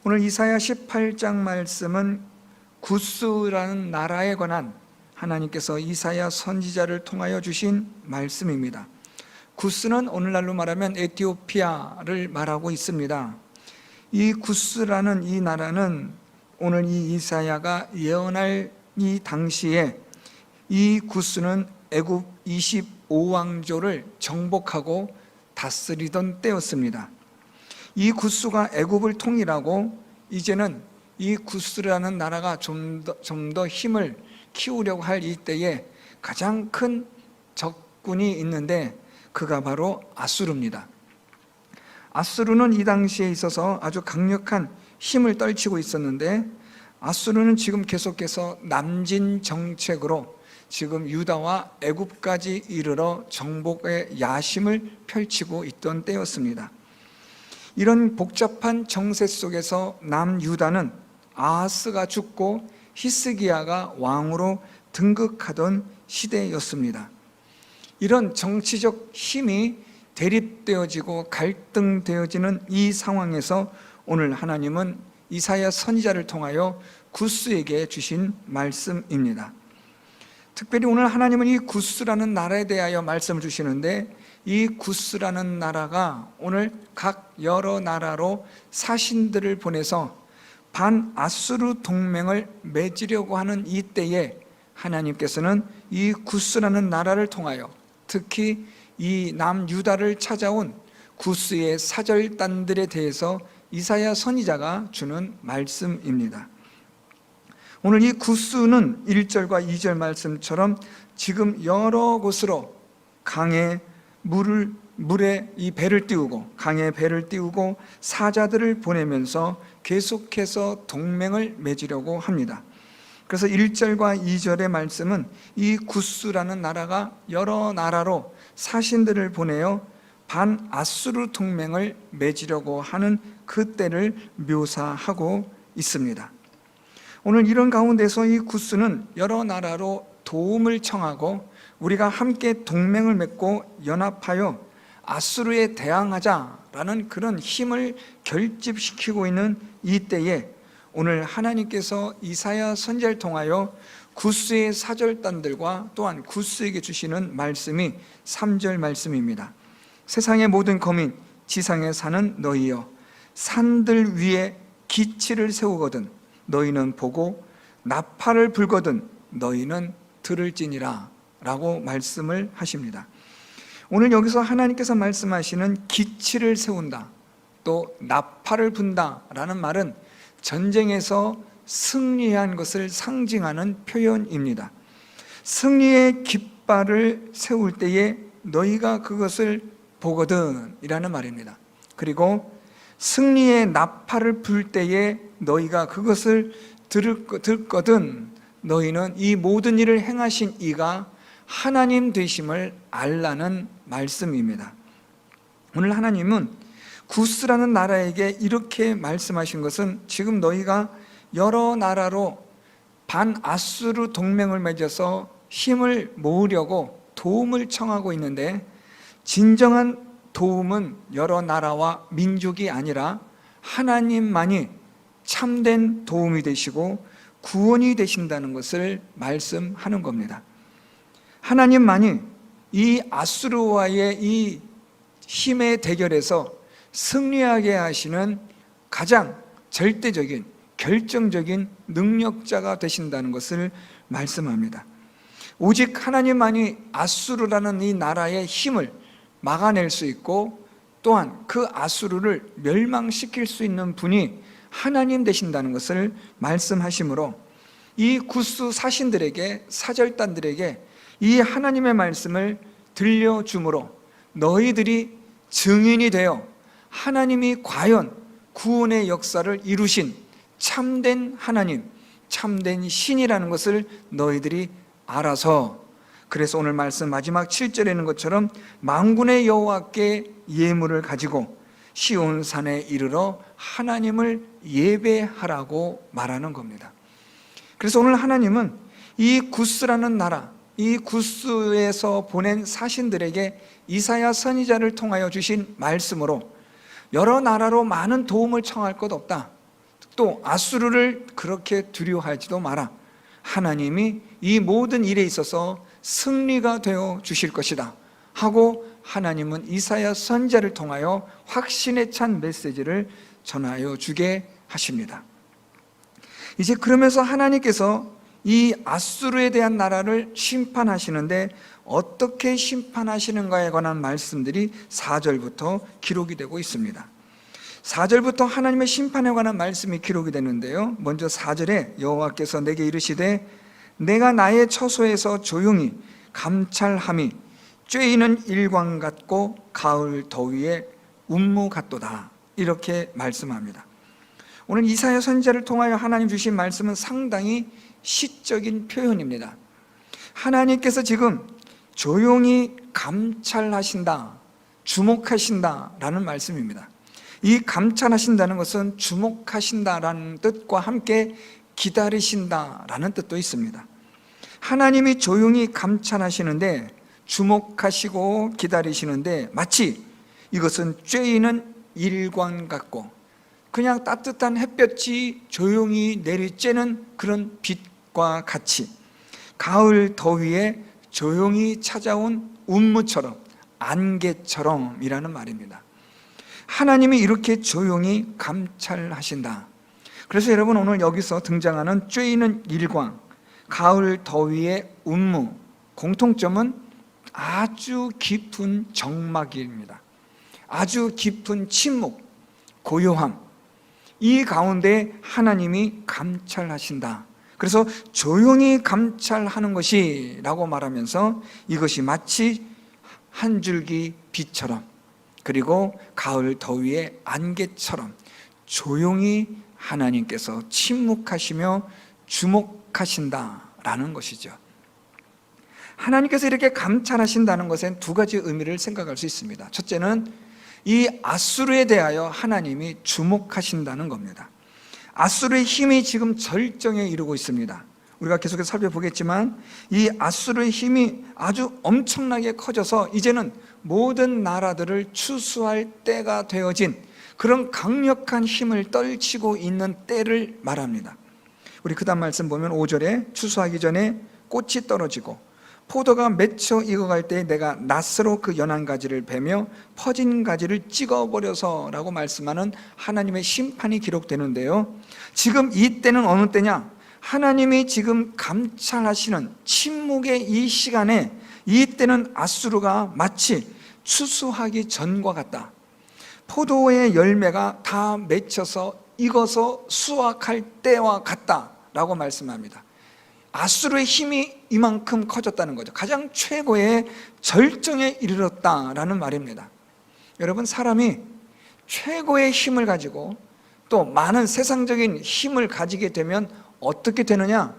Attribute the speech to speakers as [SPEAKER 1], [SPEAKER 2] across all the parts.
[SPEAKER 1] 오늘 이사야 18장 말씀은 구스라는 나라에 관한 하나님께서 이사야 선지자를 통하여 주신 말씀입니다. 구스는 오늘날로 말하면 에티오피아를 말하고 있습니다. 이 구스라는 이 나라는 오늘 이 이사야가 예언할 이 당시에 이 구스는 애굽 25왕조를 정복하고 다스리던 때였습니다. 이 구스가 애굽을 통일하고 이제는 이 구스라는 나라가 좀 더 힘을 키우려고 할 이때에 가장 큰 적군이 있는데 그가 바로 아수르입니다. 아수르는 이 당시에 있어서 아주 강력한 힘을 떨치고 있었는데, 아수르는 지금 계속해서 남진 정책으로 지금 유다와 애굽까지 이르러 정복의 야심을 펼치고 있던 때였습니다. 이런 복잡한 정세 속에서 남유다는 아하스가 죽고 히스기야가 왕으로 등극하던 시대였습니다. 이런 정치적 힘이 대립되어지고 갈등되어지는 이 상황에서 오늘 하나님은 이사야 선지자를 통하여 구스에게 주신 말씀입니다. 특별히 오늘 하나님은 이 구스라는 나라에 대하여 말씀을 주시는데, 이 구스라는 나라가 오늘 각 여러 나라로 사신들을 보내서 반아수르 동맹을 맺으려고 하는 이때에 하나님께서는 이 구스라는 나라를 통하여 특히 이 남유다를 찾아온 구스의 사절단들에 대해서 이사야 선지자가 주는 말씀입니다. 오늘 이 구스는 1절과 2절 말씀처럼 지금 여러 곳으로 강에 물에 이 배를 띄우고 강에 배를 띄우고 사자들을 보내면서 계속해서 동맹을 맺으려고 합니다. 그래서 1절과 2절의 말씀은 이 구스라는 나라가 여러 나라로 사신들을 보내어 반아수르 동맹을 맺으려고 하는 그때를 묘사하고 있습니다. 오늘 이런 가운데서 이 구스는 여러 나라로 도움을 청하고 우리가 함께 동맹을 맺고 연합하여 아수르에 대항하자라는 그런 힘을 결집시키고 있는 이때에 오늘 하나님께서 이사야 선지자를 통하여 구스의 사절단들과 또한 구스에게 주시는 말씀이 3절 말씀입니다. 세상의 모든 거민 지상에 사는 너희여, 산들 위에 기치를 세우거든 너희는 보고 나팔을 불거든 너희는 들을지니라 라고 말씀을 하십니다. 오늘 여기서 하나님께서 말씀하시는 기치를 세운다, 또 나팔을 분다 라는 말은 전쟁에서 승리한 것을 상징하는 표현입니다. 승리의 깃발을 세울 때에 너희가 그것을 보거든 이라는 말입니다. 그리고 승리의 나팔을 불 때에 너희가 그것을 듣거든 너희는 이 모든 일을 행하신 이가 하나님 되심을 알라는 말씀입니다. 오늘 하나님은 구스라는 나라에게 이렇게 말씀하신 것은 지금 너희가 여러 나라로 반아수르 동맹을 맺어서 힘을 모으려고 도움을 청하고 있는데, 진정한 도움은 여러 나라와 민족이 아니라 하나님만이 참된 도움이 되시고 구원이 되신다는 것을 말씀하는 겁니다. 하나님만이 이 아수르와의 이 힘의 대결에서 승리하게 하시는 가장 절대적인 결정적인 능력자가 되신다는 것을 말씀합니다. 오직 하나님만이 아수르라는 이 나라의 힘을 막아낼 수 있고 또한 그 아수르를 멸망시킬 수 있는 분이 하나님 되신다는 것을 말씀하시므로 이 구스 사신들에게 사절단들에게 이 하나님의 말씀을 들려주므로 너희들이 증인이 되어 하나님이 과연 구원의 역사를 이루신 참된 하나님, 참된 신이라는 것을 너희들이 알아서, 그래서 오늘 말씀 마지막 7절에 있는 것처럼 만군의 여호와께 예물을 가지고 시온산에 이르러 하나님을 예배하라고 말하는 겁니다. 그래서 오늘 하나님은 이 구스라는 나라, 이 구스에서 보낸 사신들에게 이사야 선지자를 통하여 주신 말씀으로 여러 나라로 많은 도움을 청할 것 없다, 또 아수르를 그렇게 두려워하지도 마라. 하나님이 이 모든 일에 있어서 승리가 되어 주실 것이다 하고 하나님은 이사야 선지자를 통하여 확신에 찬 메시지를 전하여 주게 하십니다. 이제 그러면서 하나님께서 이 아수르에 대한 나라를 심판하시는데 어떻게 심판하시는가에 관한 말씀들이 4절부터 기록이 되고 있습니다. 4절부터 하나님의 심판에 관한 말씀이 기록이 되는데요, 먼저 4절에 여호와께서 내게 이르시되 내가 나의 처소에서 조용히 감찰함이 쬐이는 일광 같고 가을 더위에 운무 같도다, 이렇게 말씀합니다. 오늘 이사야 선지자를 통하여 하나님 주신 말씀은 상당히 시적인 표현입니다. 하나님께서 지금 조용히 감찰하신다, 주목하신다라는 말씀입니다. 이 감찰하신다는 것은 주목하신다라는 뜻과 함께 기다리신다라는 뜻도 있습니다. 하나님이 조용히 감찰하시는데, 주목하시고 기다리시는데 마치 이것은 쬐이는 일광 같고 그냥 따뜻한 햇볕이 조용히 내리쬐는 그런 빛과 같이 가을 더위에 조용히 찾아온 운무처럼, 안개처럼이라는 말입니다. 하나님이 이렇게 조용히 감찰하신다. 그래서 여러분, 오늘 여기서 등장하는 쬐이는 일광, 가을 더위의 운무, 공통점은 아주 깊은 적막입니다. 아주 깊은 침묵, 고요함, 이 가운데 하나님이 감찰하신다. 그래서 조용히 감찰하는 것이라고 말하면서 이것이 마치 한 줄기 빛처럼, 그리고 가을 더위의 안개처럼 조용히 하나님께서 침묵하시며 주목하신다라는 것이죠. 하나님께서 이렇게 감찰하신다는 것엔 두 가지 의미를 생각할 수 있습니다. 첫째는 이 아수르에 대하여 하나님이 주목하신다는 겁니다. 아수르의 힘이 지금 절정에 이르고 있습니다. 우리가 계속해서 살펴보겠지만 이 아수르의 힘이 아주 엄청나게 커져서 이제는 모든 나라들을 추수할 때가 되어진 그런 강력한 힘을 떨치고 있는 때를 말합니다. 우리 그 다음 말씀 보면 5절에 추수하기 전에 꽃이 떨어지고 포도가 맺혀 익어갈 때 내가 낫으로 그 연한 가지를 베며 퍼진 가지를 찍어버려서 라고 말씀하는 하나님의 심판이 기록되는데요, 지금 이 때는 어느 때냐? 하나님이 지금 감찰하시는 침묵의 이 시간에 이 때는 아수르가 마치 추수하기 전과 같다. 포도의 열매가 다 맺혀서 익어서 수확할 때와 같다라고 말씀합니다. 아수르의 힘이 이만큼 커졌다는 거죠. 가장 최고의 절정에 이르렀다라는 말입니다. 여러분, 사람이 최고의 힘을 가지고 또 많은 세상적인 힘을 가지게 되면 어떻게 되느냐?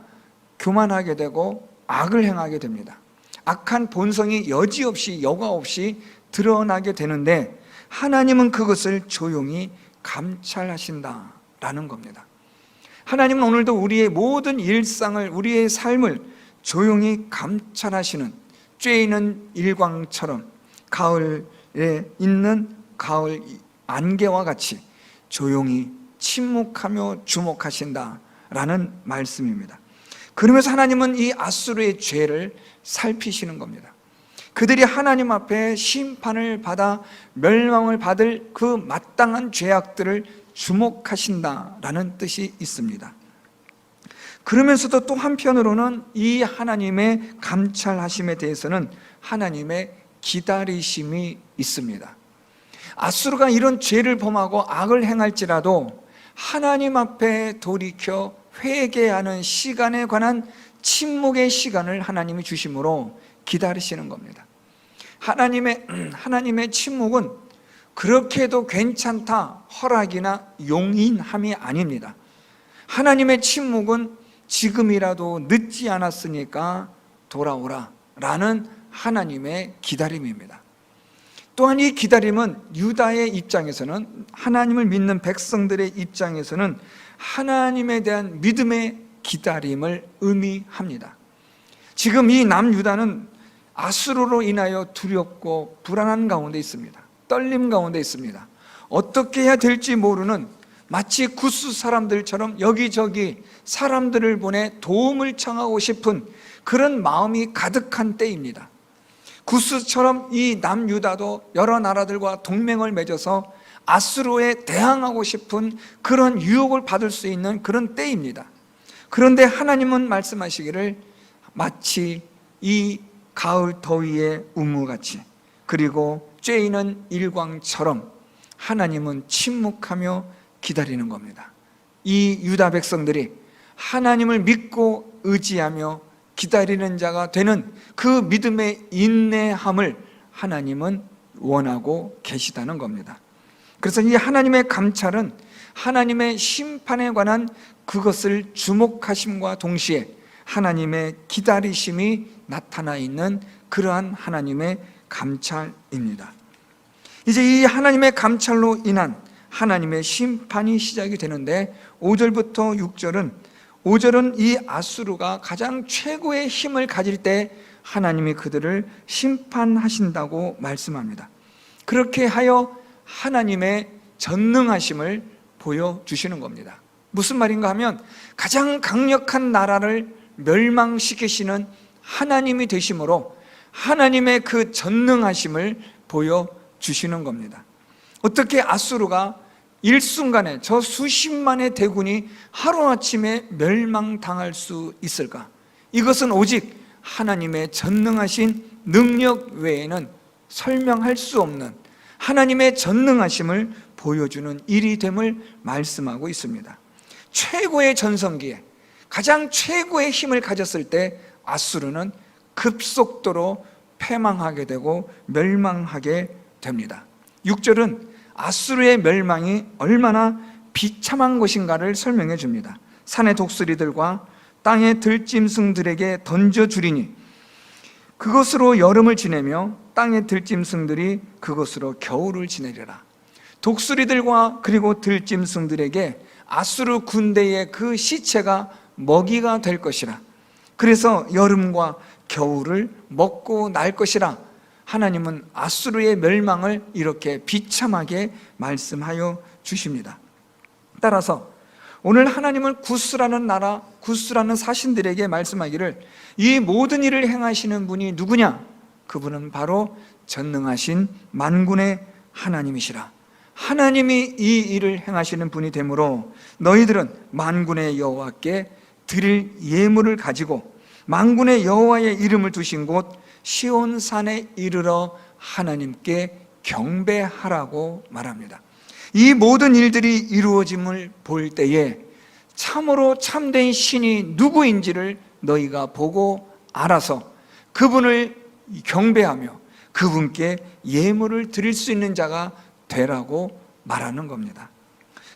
[SPEAKER 1] 교만하게 되고 악을 행하게 됩니다. 악한 본성이 여지없이 여과 없이 드러나게 되는데 하나님은 그것을 조용히 감찰하신다라는 겁니다. 하나님은 오늘도 우리의 모든 일상을, 우리의 삶을 조용히 감찰하시는 쬐이는 일광처럼 가을에 있는 가을 안개와 같이 조용히 침묵하며 주목하신다라는 말씀입니다. 그러면서 하나님은 이 아수르의 죄를 살피시는 겁니다. 그들이 하나님 앞에 심판을 받아 멸망을 받을 그 마땅한 죄악들을 주목하신다라는 뜻이 있습니다. 그러면서도 또 한편으로는 이 하나님의 감찰하심에 대해서는 하나님의 기다리심이 있습니다. 아수르가 이런 죄를 범하고 악을 행할지라도 하나님 앞에 돌이켜 회개하는 시간에 관한 침묵의 시간을 하나님이 주심으로 기다리시는 겁니다. 하나님의 침묵은 그렇게 해도 괜찮다, 허락이나 용인함이 아닙니다. 하나님의 침묵은 지금이라도 늦지 않았으니까 돌아오라 라는 하나님의 기다림입니다. 또한 이 기다림은 유다의 입장에서는, 하나님을 믿는 백성들의 입장에서는 하나님에 대한 믿음의 기다림을 의미합니다. 지금 이 남유다는 아수르로 인하여 두렵고 불안한 가운데 있습니다. 떨림 가운데 있습니다. 어떻게 해야 될지 모르는 마치 구스 사람들처럼 여기저기 사람들을 보내 도움을 청하고 싶은 그런 마음이 가득한 때입니다. 구스처럼 이 남유다도 여러 나라들과 동맹을 맺어서 아수르에 대항하고 싶은 그런 유혹을 받을 수 있는 그런 때입니다. 그런데 하나님은 말씀하시기를 마치 이 가을 더위의 우무같이, 그리고 쬐이는 일광처럼 하나님은 침묵하며 기다리는 겁니다. 이 유다 백성들이 하나님을 믿고 의지하며 기다리는 자가 되는 그 믿음의 인내함을 하나님은 원하고 계시다는 겁니다. 그래서 이 하나님의 감찰은 하나님의 심판에 관한 그것을 주목하심과 동시에 하나님의 기다리심이 나타나 있는 그러한 하나님의 감찰입니다. 이제 이 하나님의 감찰로 인한 하나님의 심판이 시작이 되는데 5절부터 6절은 5절은 이 아수르가 가장 최고의 힘을 가질 때 하나님이 그들을 심판하신다고 말씀합니다. 그렇게 하여 하나님의 전능하심을 보여주시는 겁니다. 무슨 말인가 하면 가장 강력한 나라를 멸망시키시는 하나님이 되심으로 하나님의 그 전능하심을 보여주시는 겁니다. 어떻게 아수르가 일순간에 저 수십만의 대군이 하루아침에 멸망당할 수 있을까? 이것은 오직 하나님의 전능하신 능력 외에는 설명할 수 없는 하나님의 전능하심을 보여주는 일이 됨을 말씀하고 있습니다. 최고의 전성기에 가장 최고의 힘을 가졌을 때 아수르는 급속도로 패망하게 되고 멸망하게 됩니다. 6절은 아수르의 멸망이 얼마나 비참한 것인가를 설명해 줍니다. 산의 독수리들과 땅의 들짐승들에게 던져주리니 그것으로 여름을 지내며 땅의 들짐승들이 그것으로 겨울을 지내리라. 독수리들과 그리고 들짐승들에게 아수르 군대의 그 시체가 먹이가 될 것이라. 그래서 여름과 겨울을 먹고 날 것이라. 하나님은 아수르의 멸망을 이렇게 비참하게 말씀하여 주십니다. 따라서 오늘 하나님은 구스라는 나라, 구스라는 사신들에게 말씀하기를 이 모든 일을 행하시는 분이 누구냐? 그분은 바로 전능하신 만군의 하나님이시라. 하나님이 이 일을 행하시는 분이 되므로 너희들은 만군의 여호와께 드릴 예물을 가지고 만군의 여호와의 이름을 두신 곳 시온산에 이르러 하나님께 경배하라고 말합니다. 이 모든 일들이 이루어짐을 볼 때에 참으로 참된 신이 누구인지를 너희가 보고 알아서 그분을 경배하며 그분께 예물을 드릴 수 있는 자가 되라고 말하는 겁니다.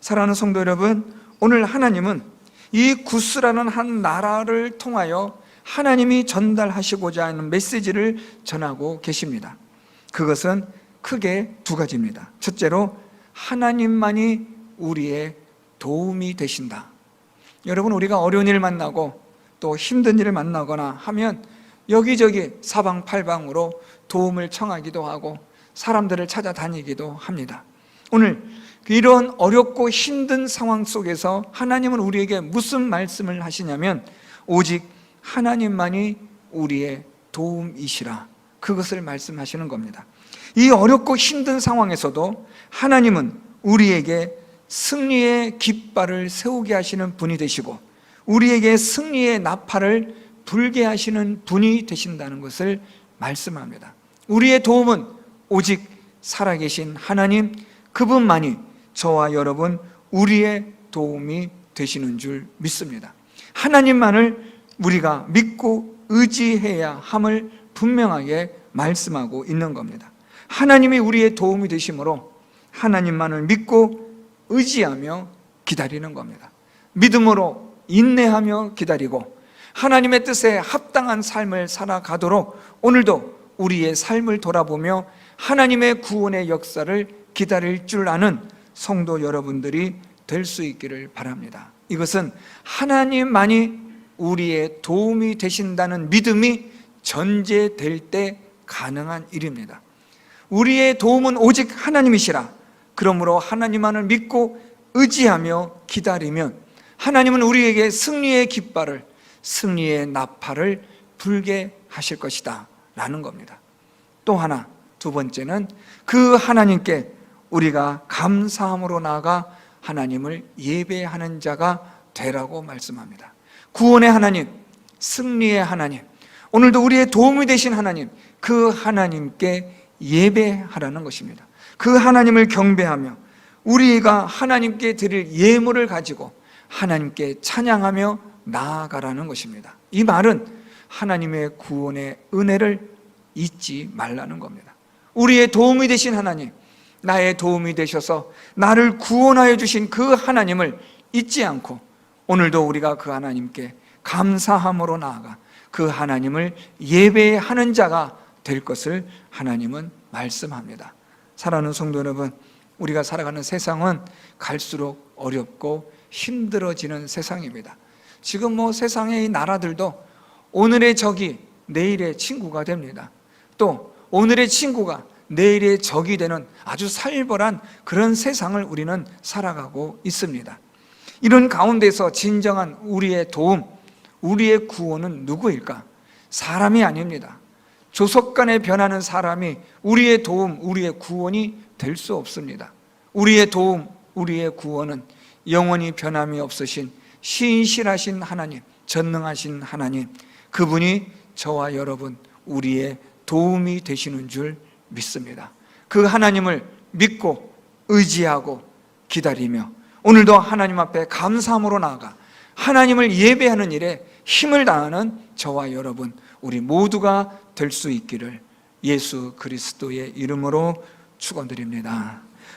[SPEAKER 1] 사랑하는 성도 여러분, 오늘 하나님은 이 구스라는 한 나라를 통하여 하나님이 전달하시고자 하는 메시지를 전하고 계십니다. 그것은 크게 두 가지입니다. 첫째로 하나님만이 우리의 도움이 되신다. 여러분, 우리가 어려운 일을 만나고 또 힘든 일을 만나거나 하면 여기저기 사방팔방으로 도움을 청하기도 하고 사람들을 찾아다니기도 합니다. 오늘 이런 어렵고 힘든 상황 속에서 하나님은 우리에게 무슨 말씀을 하시냐면 오직 하나님만이 우리의 도움이시라, 그것을 말씀하시는 겁니다. 이 어렵고 힘든 상황에서도 하나님은 우리에게 승리의 깃발을 세우게 하시는 분이 되시고 우리에게 승리의 나팔을 불게 하시는 분이 되신다는 것을 말씀합니다. 우리의 도움은 오직 살아계신 하나님, 그분만이 저와 여러분 우리의 도움이 되시는 줄 믿습니다. 하나님만을 우리가 믿고 의지해야 함을 분명하게 말씀하고 있는 겁니다. 하나님이 우리의 도움이 되심으로 하나님만을 믿고 의지하며 기다리는 겁니다. 믿음으로 인내하며 기다리고 하나님의 뜻에 합당한 삶을 살아가도록 오늘도 우리의 삶을 돌아보며 하나님의 구원의 역사를 기다릴 줄 아는 성도 여러분들이 될 수 있기를 바랍니다. 이것은 하나님만이 우리의 도움이 되신다는 믿음이 전제될 때 가능한 일입니다. 우리의 도움은 오직 하나님이시라. 그러므로 하나님만을 믿고 의지하며 기다리면 하나님은 우리에게 승리의 깃발을, 승리의 나팔을 불게 하실 것이다 라는 겁니다. 또 하나, 두 번째는 그 하나님께 우리가 감사함으로 나아가 하나님을 예배하는 자가 되라고 말씀합니다. 구원의 하나님, 승리의 하나님, 오늘도 우리의 도움이 되신 하나님, 그 하나님께 예배하라는 것입니다. 그 하나님을 경배하며 우리가 하나님께 드릴 예물을 가지고 하나님께 찬양하며 나아가라는 것입니다. 이 말은 하나님의 구원의 은혜를 잊지 말라는 겁니다. 우리의 도움이 되신 하나님, 나의 도움이 되셔서 나를 구원하여 주신 그 하나님을 잊지 않고 오늘도 우리가 그 하나님께 감사함으로 나아가 그 하나님을 예배하는 자가 될 것을 하나님은 말씀합니다. 사랑하는 성도 여러분, 우리가 살아가는 세상은 갈수록 어렵고 힘들어지는 세상입니다. 지금 세상의 나라들도 오늘의 적이 내일의 친구가 됩니다. 또 오늘의 친구가 내일의 적이 되는 아주 살벌한 그런 세상을 우리는 살아가고 있습니다. 이런 가운데서 진정한 우리의 도움, 우리의 구원은 누구일까? 사람이 아닙니다. 조속간에 변하는 사람이 우리의 도움, 우리의 구원이 될 수 없습니다. 우리의 도움, 우리의 구원은 영원히 변함이 없으신 신실하신 하나님, 전능하신 하나님, 그분이 저와 여러분 우리의 도움이 되시는 줄 믿습니다. 그 하나님을 믿고 의지하고 기다리며 오늘도 하나님 앞에 감사함으로 나아가 하나님을 예배하는 일에 힘을 다하는 저와 여러분 우리 모두가 될 수 있기를 예수 그리스도의 이름으로 축원드립니다.